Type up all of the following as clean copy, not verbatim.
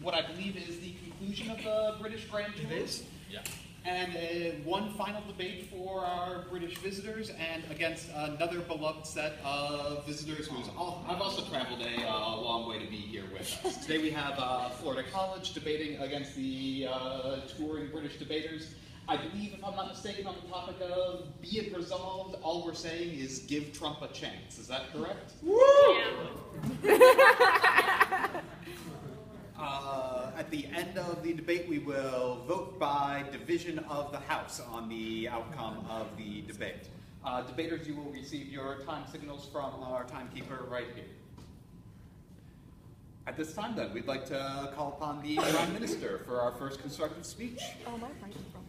what I believe is the conclusion of the British Grand Tour. It is? Yeah. And one final debate for our British visitors, and against another beloved set of visitors who's I've also traveled a long way to be here with us. Today we have Florida College debating against the touring British debaters. I believe, if I'm not mistaken, on the topic of be it resolved, all we're saying is give Trump a chance. Is that correct? Woo! Yeah. At the end of the debate, we will vote by division of the House on the outcome of the debate. Debaters, you will receive your time signals from our timekeeper right here. At this time, then, we'd like to call upon the Prime Minister for our first constructive speech. Oh, my microphone.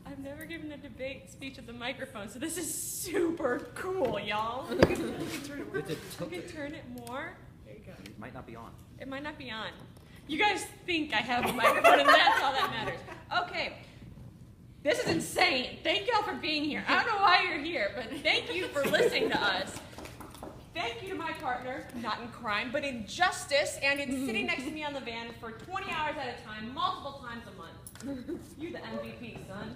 I've never given a debate speech at the microphone, so this is super cool, y'all. You can turn it more. There you go. It might not be on. It might not be on. You guys think I have a microphone, and that's all that matters. Okay. This is insane. Thank y'all for being here. I don't know why you're here, but thank you for listening to us. Thank you to my partner, not in crime, but in justice, and in sitting next to me on the van for 20 hours at a time, multiple times a month. You the MVP, son.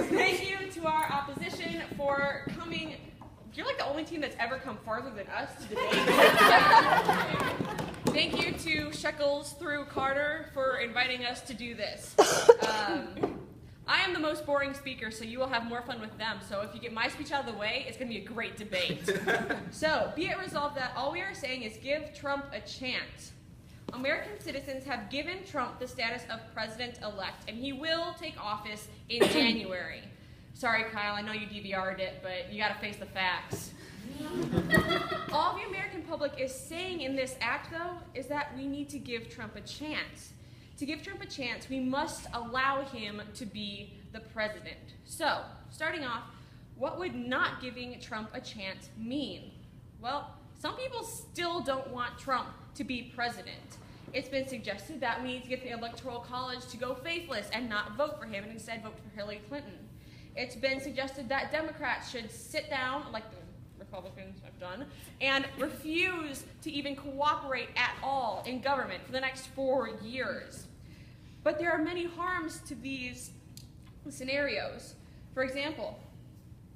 Thank you to our opposition for coming. You're like the only team that's ever come farther than us to debate. Thank you to Shekels through Carter for inviting us to do this. I am the most boring speaker, so you will have more fun with them. So if you get my speech out of the way, it's going to be a great debate. So, be it resolved that all we are saying is give Trump a chance. American citizens have given Trump the status of president-elect, and he will take office in January. Sorry, Kyle, I know you DVR'd it, but you got to face the facts. All the American public is saying in this act, though, is that we need to give Trump a chance. To give Trump a chance, we must allow him to be the president. So, starting off, what would not giving Trump a chance mean? Well, some people still don't want Trump to be president. It's been suggested that we need to get the Electoral College to go faithless and not vote for him and instead vote for Hillary Clinton. It's been suggested that Democrats should sit down, like the Republicans have done, and refuse to even cooperate at all in government for the next 4 years. But there are many harms to these scenarios. For example,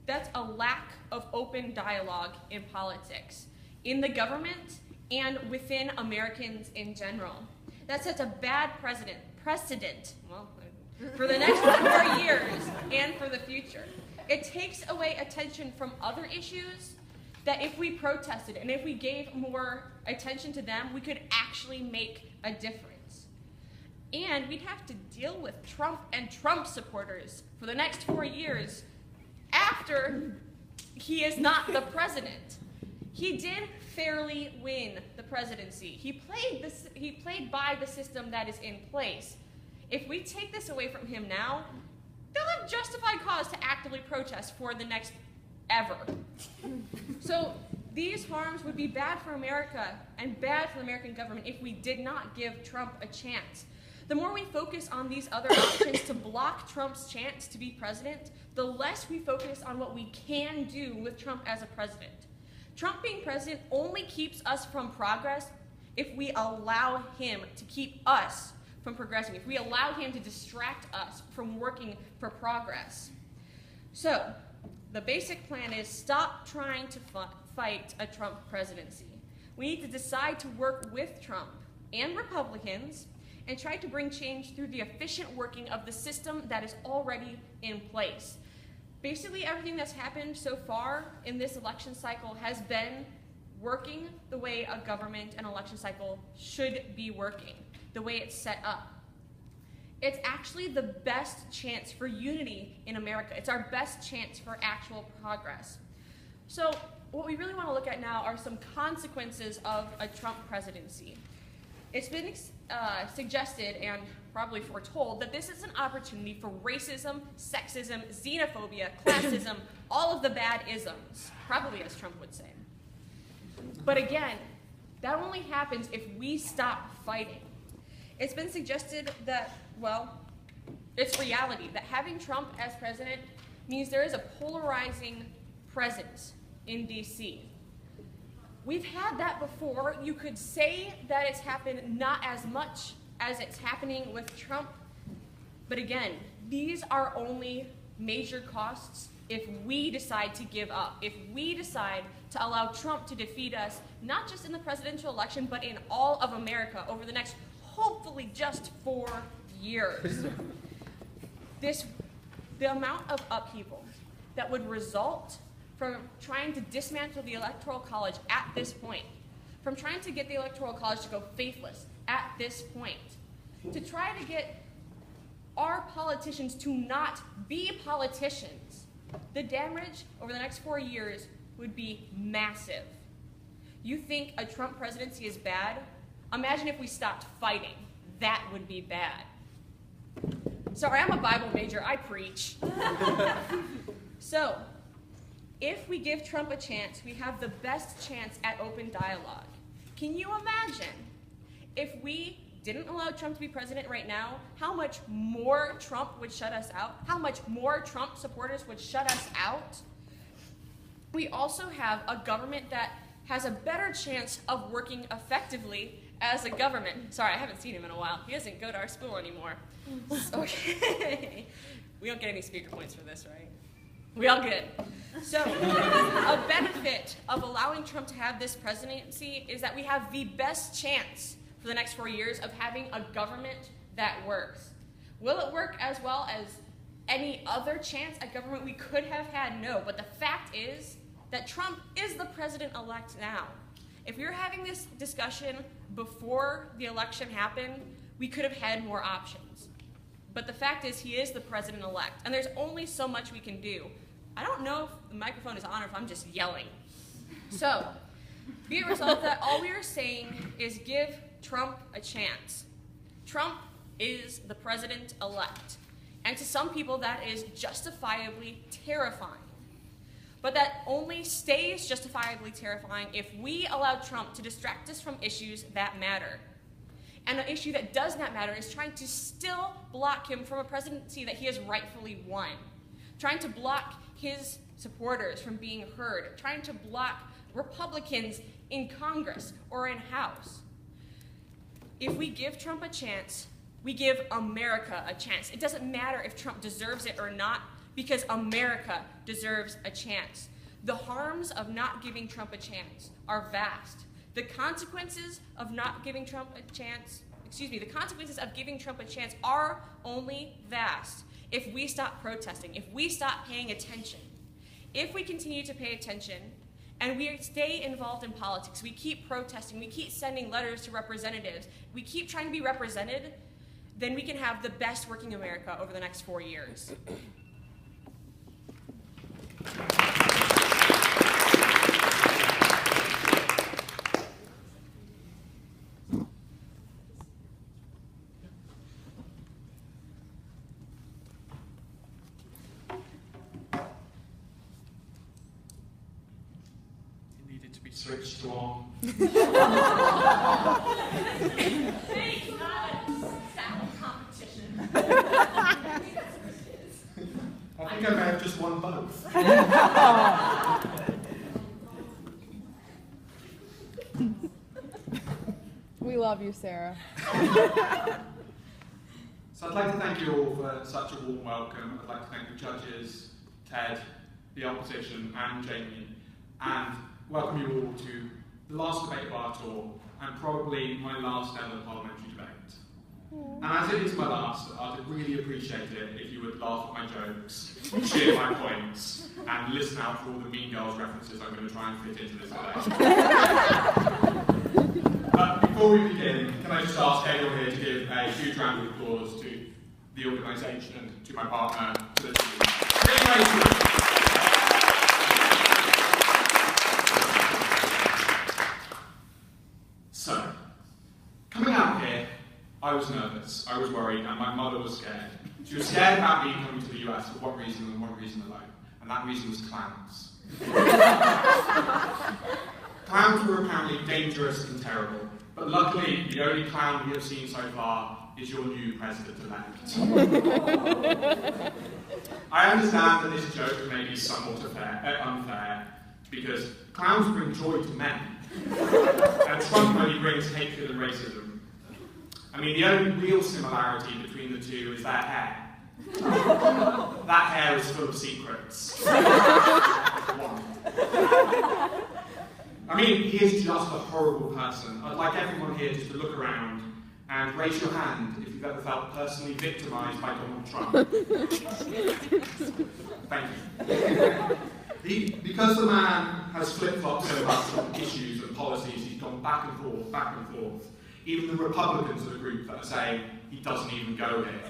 that's a lack of open dialogue in politics, in the government, and within Americans in general. That sets a bad precedent, well, for the next 4 years and for the future. It takes away attention from other issues that if we protested and if we gave more attention to them, we could actually make a difference. And we'd have to deal with Trump and Trump supporters for the next 4 years after he is not the president. He did fairly win the presidency. He played by the system that is in place. If we take this away from him now, they'll have justified cause to actively protest for the next ever. So these harms would be bad for America and bad for the American government if we did not give Trump a chance. The more we focus on these other options to block Trump's chance to be president, the less we focus on what we can do with Trump as a president. Trump being president only keeps us from progress if we allow him to keep us from progressing, if we allow him to distract us from working for progress. So, the basic plan is stop trying to fight a Trump presidency. We need to decide to work with Trump and Republicans and try to bring change through the efficient working of the system that is already in place. Basically, everything that's happened so far in this election cycle has been working the way a government and election cycle should be working, the way it's set up. It's actually the best chance for unity in America. It's our best chance for actual progress. So what we really want to look at now are some consequences of a Trump presidency. It's been suggested and probably foretold that this is an opportunity for racism, sexism, xenophobia, classism, all of the bad isms, probably as Trump would say. But again, that only happens if we stop fighting. It's been suggested that, well, it's reality, that having Trump as president means there is a polarizing presence in DC. We've had that before. You could say that it's happened not as much as it's happening with Trump, but again, these are only major costs if we decide to give up, if we decide to allow Trump to defeat us, not just in the presidential election, but in all of America over the next, hopefully, just 4 years. The amount of upheaval that would result from trying to dismantle the Electoral College at this point, from trying to get the Electoral College to go faithless at this point, to try to get our politicians to not be politicians, the damage over the next 4 years would be massive. You think a Trump presidency is bad? Imagine if we stopped fighting. That would be bad. Sorry, I'm a Bible major. I preach. So, if we give Trump a chance, we have the best chance at open dialogue. Can you imagine if we didn't allow Trump to be president right now, how much more Trump would shut us out? How much more Trump supporters would shut us out? We also have a government that has a better chance of working effectively as a government. Sorry, I haven't seen him in a while. He doesn't go to our school anymore. Okay. We don't get any speaker points for this, right? We all good. So, a benefit of allowing Trump to have this presidency is that we have the best chance for the next 4 years of having a government that works. Will it work as well as any other chance at government we could have had? No, but the fact is that Trump is the president-elect now. If we were having this discussion before the election happened, we could have had more options. But the fact is he is the president-elect, and there's only so much we can do. I don't know if the microphone is on or if I'm just yelling. So, be it resolved that all we are saying is give Trump a chance. Trump is the president-elect. And to some people, that is justifiably terrifying. But that only stays justifiably terrifying if we allow Trump to distract us from issues that matter. And an issue that does not matter is trying to still block him from a presidency that he has rightfully won. Trying to block his supporters from being heard. Trying to block Republicans in Congress or in House. If we give Trump a chance, we give America a chance. It doesn't matter if Trump deserves it or not, because America deserves a chance. The harms of not giving Trump a chance are vast. The consequences of not giving Trump a chance, the consequences of giving Trump a chance are only vast if we stop protesting, if we stop paying attention. If we continue to pay attention and we stay involved in politics, we keep protesting, we keep sending letters to representatives, we keep trying to be represented, then we can have the best working America over the next 4 years. Switched on. Thanks, sound competition. I think I may have just won both. We love you, Sarah. So I'd like to thank you all for such a warm welcome. I'd like to thank the judges, Ted, the opposition, and Jamie, and welcome you all to the last debate of our tour, and probably my last ever parliamentary debate. And as it is my last, I'd really appreciate it if you would laugh at my jokes, cheer my points, and listen out for all the Mean Girls references I'm going to try and fit into this debate. But before we begin, can I just ask everyone here to give a huge round of applause to the organisation and to my partner, to the team. So, coming out here, I was nervous, I was worried, and my mother was scared. She was scared about me coming to the US for one reason and one reason alone, and that reason was clowns. Clowns were apparently dangerous and terrible, but luckily, the only clown we have seen so far is your new president-elect. I understand that this joke may be somewhat unfair, because clowns bring joy to men, and Trump only brings hatred and racism. I mean, the only real similarity between the two is their hair. That hair is full of secrets. One. I mean, he is just a horrible person. I'd like everyone here just to look around and raise your hand if you've ever felt personally victimised by Donald Trump. Thank you. Because the man has flip-flopped so much on issues and policies, he's gone back and forth, back and forth. Even the Republicans of the group that are saying he doesn't even go here.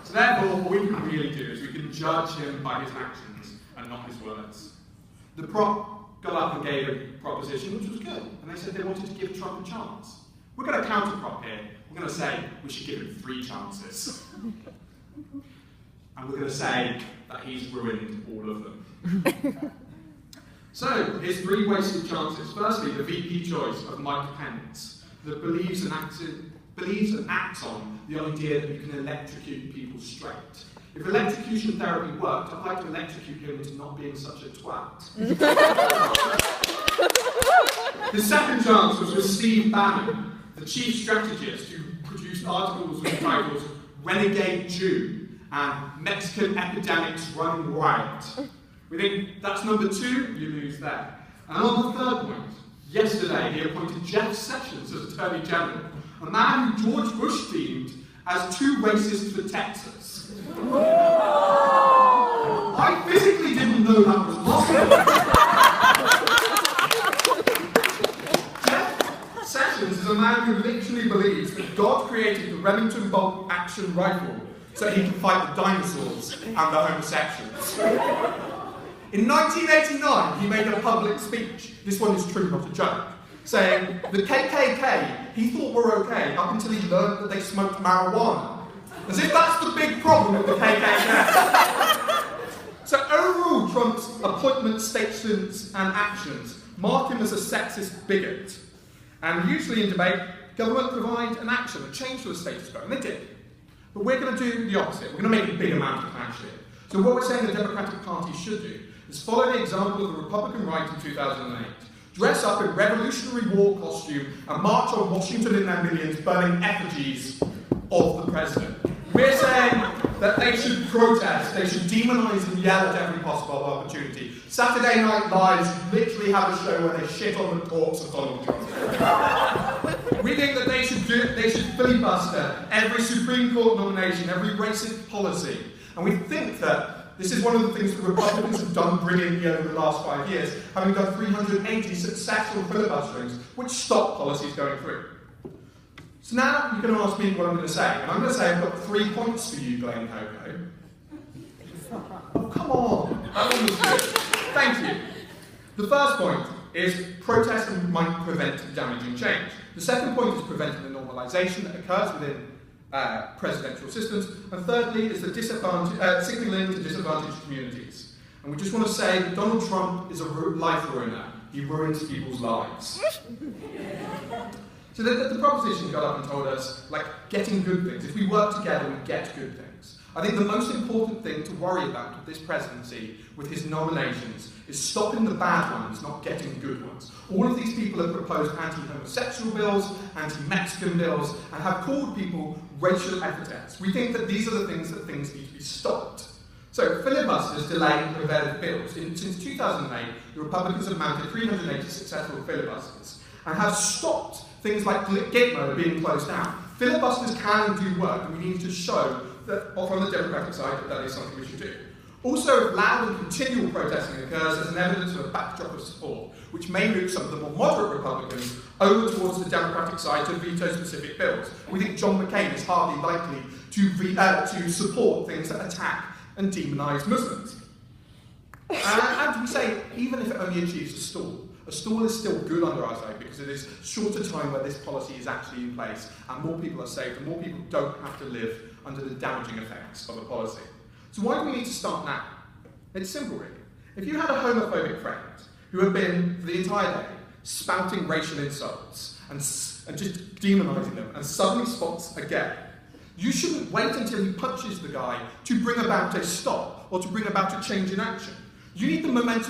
So therefore, what we can really do is we can judge him by his actions and not his words. The prop got up and gave a proposition which was good, and they said they wanted to give Trump a chance. We're going to counter-prop here. We're going to say we should give him 3 chances. And we're going to say that he's ruined all of them. So, his 3 wasted chances. Firstly, the VP choice of Mike Pence, that believes and acts on the idea that you can electrocute people straight. If electrocution therapy worked, I'd like to electrocute him into not being such a twat. The second chance was with Steve Bannon, the chief strategist who produced articles with titles Renegade Jew and Mexican Epidemics Running Riot. We think that's number 2, you lose there. And on the third point, yesterday he appointed Jeff Sessions as Attorney General, a man who George Bush deemed as too racist for Texas. I physically didn't know that was possible. Jeff Sessions is a man who literally believes that God created the Remington bolt action rifle so he could fight the dinosaurs and the homosexuals. In 1989, he made a public speech, this one is true, not a joke, saying the KKK he thought were okay up until he learned that they smoked marijuana. As if that's the big problem with the KKK. So overall, Trump's appointment statements and actions mark him as a sexist bigot. And usually in debate, government provide an action, a change to the status quo, and they did. But we're going to do the opposite. We're going to make a big amount of cash here. So what we're saying the Democratic Party should do is follow the example of the Republican right in 2008. Dress up in Revolutionary War costume and march on Washington in their millions, burning effigies of the president. We're saying that they should protest, they should demonise and yell at every possible opportunity. Saturday Night Live literally have a show where they shit on the corpse of Donald Trump. We think that they should filibuster every Supreme Court nomination, every racist policy. And we think that this is one of the things the Republicans have done brilliantly over the last 5 years, having done 380 successful filibusterings, which stopped policies going through. So now you're going to ask me what I'm going to say, and I'm going to say I've got 3 points for you, Glenn Coco. Oh, come on. That one was good. Thank you. The first point is protest might prevent damaging change. The second point is preventing the normalisation that occurs within presidential systems. And thirdly is the signalling to disadvantaged communities. And we just want to say that Donald Trump is a life ruiner. He ruins people's lives. So the proposition got up and told us, like, getting good things. If we work together, we get good things. I think the most important thing to worry about with this presidency, with his nominations, is stopping the bad ones, not getting good ones. All of these people have proposed anti-homosexual bills, anti-Mexican bills, and have called people racial epithets. We think that these are the things that things need to be stopped. So filibusters delay and prevent bills. Since 2008, the Republicans have mounted 380 successful filibusters and have stopped things like Gitmo being closed down. Filibusters can do work, and we need to show that, from the Democratic side, that is something we should do. Also, if loud and continual protesting occurs as an evidence of a backdrop of support, which may move some of the more moderate Republicans over towards the Democratic side to veto specific bills. We think John McCain is hardly likely to support things that attack and demonise Muslims. And we say, even if it only achieves a stall is still good under our side because it is shorter time where this policy is actually in place and more people are saved and more people don't have to live under the damaging effects of a policy. So why do we need to start now? It's simple, really. If you had a homophobic friend who had been, for the entire day, spouting racial insults and just demonising them and suddenly spots a gay, you shouldn't wait until he punches the guy to bring about a stop or to bring about a change in action. You need the momentum